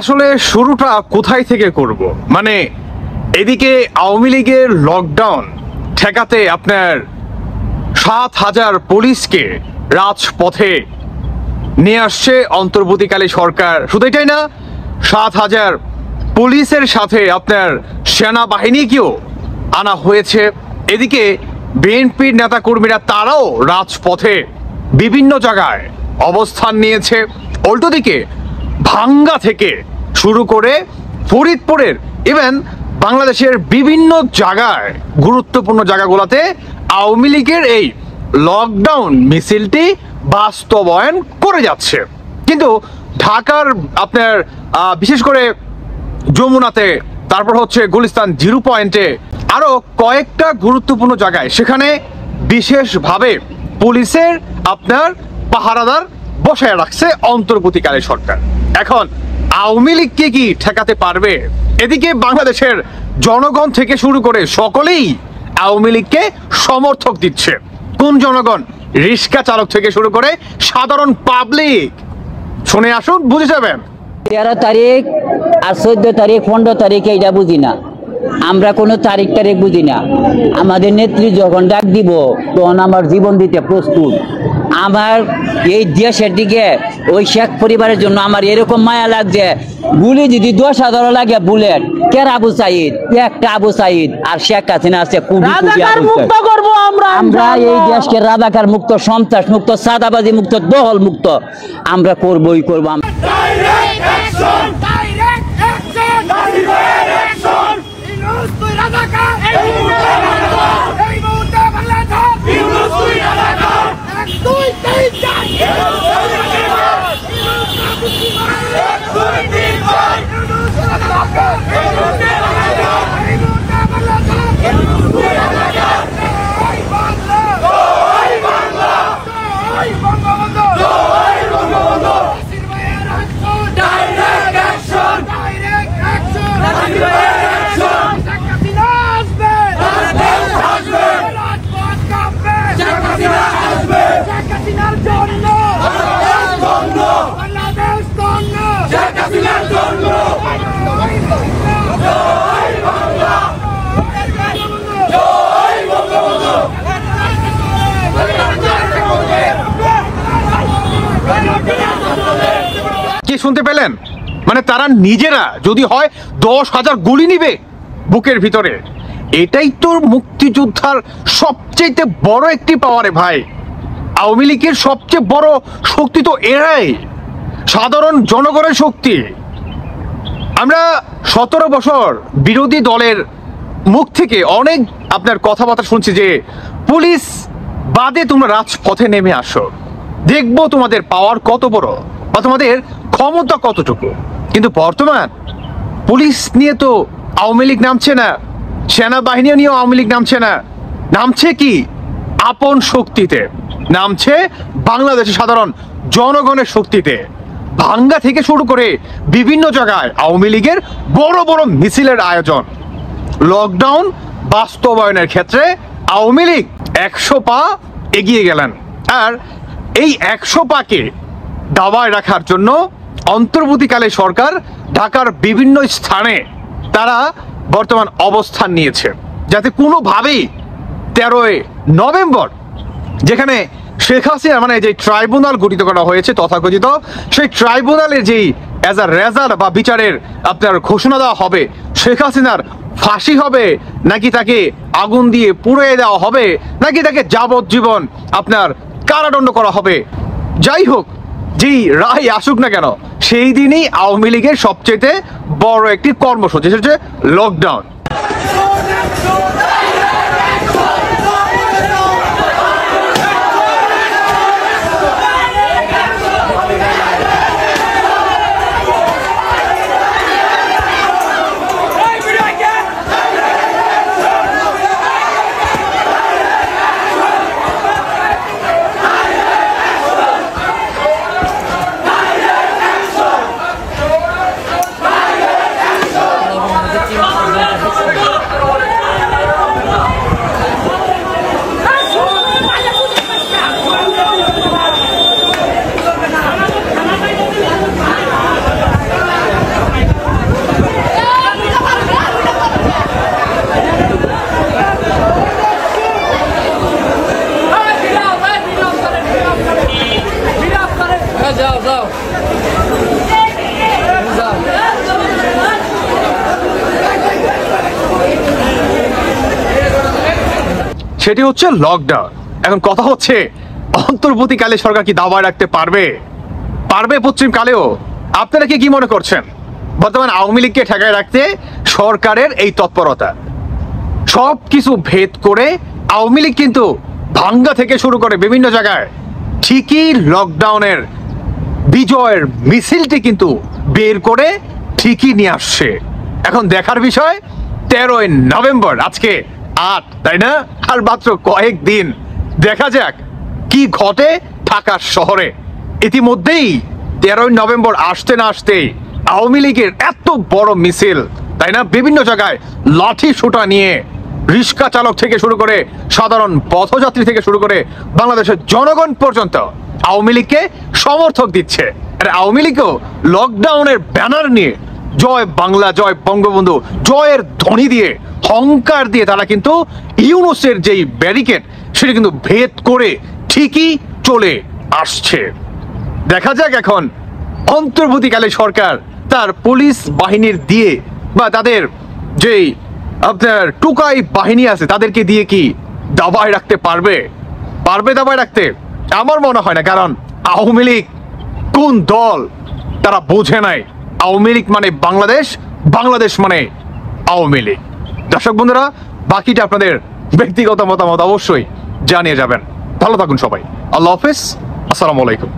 আসলে শুরুটা কোথায় থেকে করব, মানে এদিকে আওয়ামী লীগের লকডাউন ঠেকাতে আপনার ৭,০০০ পুলিশকে রাজপথে নিয়ে আসছে অন্তর্বর্তীকালী সরকার। শুধু এটাই না, ৭,০০০ পুলিশের সাথে আপনার সেনাবাহিনীকেও আনা হয়েছে। এদিকে বিএনপির নেতাকর্মীরা তারাও রাজপথে বিভিন্ন জায়গায় অবস্থান নিয়েছে। উল্টো দিকে ভাঙ্গা থেকে শুরু করে ফরিদপুরের ইভেন বাংলাদেশের বিভিন্ন জায়গায় গুরুত্বপূর্ণ জায়গাগুলোতে আওয়ামী লীগের এই লকডাউন মিছিলটি বাস্তবায়ন করে যাচ্ছে। কিন্তু ঢাকার আপনার বিশেষ করে যমুনাতে, তারপর হচ্ছে গুলিস্তান জিরো পয়েন্টে, আরো কয়েকটা গুরুত্বপূর্ণ জায়গায় সেখানে বিশেষভাবে পুলিশের আপনার পাহারাদার বসায় রাখছে অন্তর্বর্তীকালীন সরকার। এখন আওয়ামী লীগকে কি ঠেকাতে পারবে? এদিকে বাংলাদেশের জনগণ থেকে শুরু করে সকলেই আওয়ামী লীগকে সমর্থক দিচ্ছে। কোন জনগণ? রিক্সা চালক থেকে শুরু করে সাধারণ পাবলিক। শুনে আসুন, বুঝে যাবেন। 13 তারিখ আর 14 তারিখ 15 তারিখে এটা বুঝি না, আমরা কোনো তারিখ বুঝি না। আমাদের নেত্রী যখন ডাক দিব তখন আমার জীবন দিতে প্রস্তুত। আমার এই দেশের দিকে ওই শেখ পরিবারের জন্য আমার এরকম মায়া লাগছে, গুলি যদি 10,000 লাগে বুলেট, কের আবু সাইদ, একটা আবু সাইদ আর শেখ হাসিনা আছে আমরা এই দেশকে রাজাকার মুক্ত, সন্ত্রাস মুক্ত, সাদাবাজি মুক্ত, দহল মুক্ত আমরা করবই করবো। কি শুনতে পেলেন? মানে তারা নিজেরা যদি হয় 10,000 গুলি নিবে বুকের ভিতরে। এটাই তো মুক্তিযোদ্ধার সবচেয়ে বড় একটি পাওয়ারে ভাই। আওয়ামী লীগের সবচেয়ে বড় শক্তি তো এরাই, সাধারণ জনগণের শক্তি। আমরা 17 বছর বিরোধী দলের মুখ থেকে অনেক আপনার কথাবার্তা শুনছি যে পুলিশ বাদে তোমরা রাজপথে নেমে আসো, দেখবো তোমাদের পাওয়ার কত বড় বা তোমাদের ক্ষমতা কতটুকু। কিন্তু বর্তমান পুলিশ নিয়ে তো আওয়ামী লীগ নামছে না, সেনাবাহিনী নিয়েও আওয়ামী লীগ নামছে না, নামছে কি আপন শক্তিতে, নামছে বাংলাদেশের সাধারণ জনগণের শক্তিতে। ভাঙ্গা থেকে শুরু করে বিভিন্ন জায়গায় আওয়ামী লীগের বড় বড় মিছিলের আয়োজন। লকডাউন বাস্তবায়নের ক্ষেত্রে আওয়ামী লীগ 100 পা এগিয়ে গেলেন। আর এই 100 পাকে দাবায় রাখার জন্য অন্তর্বর্তীকালীন সরকার ঢাকার বিভিন্ন স্থানে তারা বর্তমান অবস্থান নিয়েছে। যাতে কোনোভাবেই 13ই নভেম্বর যেখানে শেখ হাসিনা মানে যে ট্রাইব্যুনাল গঠিত করা হয়েছে তথাকথিত, সেই ট্রাইব্যুনালের যেই অ্যাজ আ রেজাল্ট বা বিচারের আপনার ঘোষণা দেওয়া হবে, শেখ হাসিনার ফাঁসি হবে নাকি তাকে আগুন দিয়ে পুড়িয়ে দেওয়া হবে নাকি তাকে যাবজ্জীবন আপনার কারাদণ্ড করা হবে, যাই হোক যেই রায় আসুক না কেন, সেই দিনই আওয়ামী লীগের সবচেয়ে বড় একটি কর্মসূচি হচ্ছে লকডাউন। সেটি হচ্ছে লকডাউন। এখন কথা হচ্ছে অন্তর্বর্তীকালে সরকার কি দাবায় রাখতে পারবে? পশ্চিমকালেও? আপনারা কি মনে করছেন বর্তমান আওয়ামী লীগকে ঠেকায় রাখতে সরকারের এই তৎপরতা? সব কিছু ভেদ করে আওয়ামী লীগ কিন্তু ভাঙ্গা থেকে শুরু করে বিভিন্ন জায়গায় ঠিকই লকডাউনের বিজয়ের মিছিলটি কিন্তু বের করে ঠিকই নিয়ে আসছে। এখন দেখার বিষয় 13ই নভেম্বর, আজকে 8, তাই না? আর মাত্র কয়েকদিন, দেখা যাক কি ঘটে ঢাকা শহরে। ইতিমধ্যেই 13ই নভেম্বর আসতে না আসতেই আওয়ামী লীগের এত বড় মিছিল, তাই না? বিভিন্ন জায়গায় লাঠি সোঁটা নিয়ে রিক্সা চালক থেকে শুরু করে সাধারণ পথযাত্রী থেকে শুরু করে বাংলাদেশের জনগণ পর্যন্ত আওয়ামী লীগকে সমর্থক দিচ্ছে। আর আওয়ামী লীগও লকডাউনের ব্যানার নিয়ে জয় বাংলা, জয় বঙ্গবন্ধু, জয়ের ধ্বনি দিয়ে, হংকার দিয়ে তারা কিন্তু ইউনূসের যেই ব্যারিকেড সেটা কিন্তু ভেদ করে ঠিকই চলে আসছে। দেখা যাক এখন অন্তর্বর্তীকালে সরকার তার পুলিশ বাহিনীর দিয়ে বা তাদের যেই আপনার টুকাই বাহিনী আছে তাদেরকে দিয়ে কি দাবায় রাখতে পারবে দাবায় রাখতে? আমার মনে হয় না, কারণ আওয়ামী লীগ কোন দল তারা বোঝে নাই। আওয়ামী লীগ মানে বাংলাদেশ, বাংলাদেশ মানে আওয়ামী লীগ। দর্শক বন্ধুরা, বাকিটা আপনাদের ব্যক্তিগত মতামত অবশ্যই জানিয়ে যাবেন। ভালো থাকুন সবাই। আল্লাহ হাফেজ, আসসালামু আলাইকুম।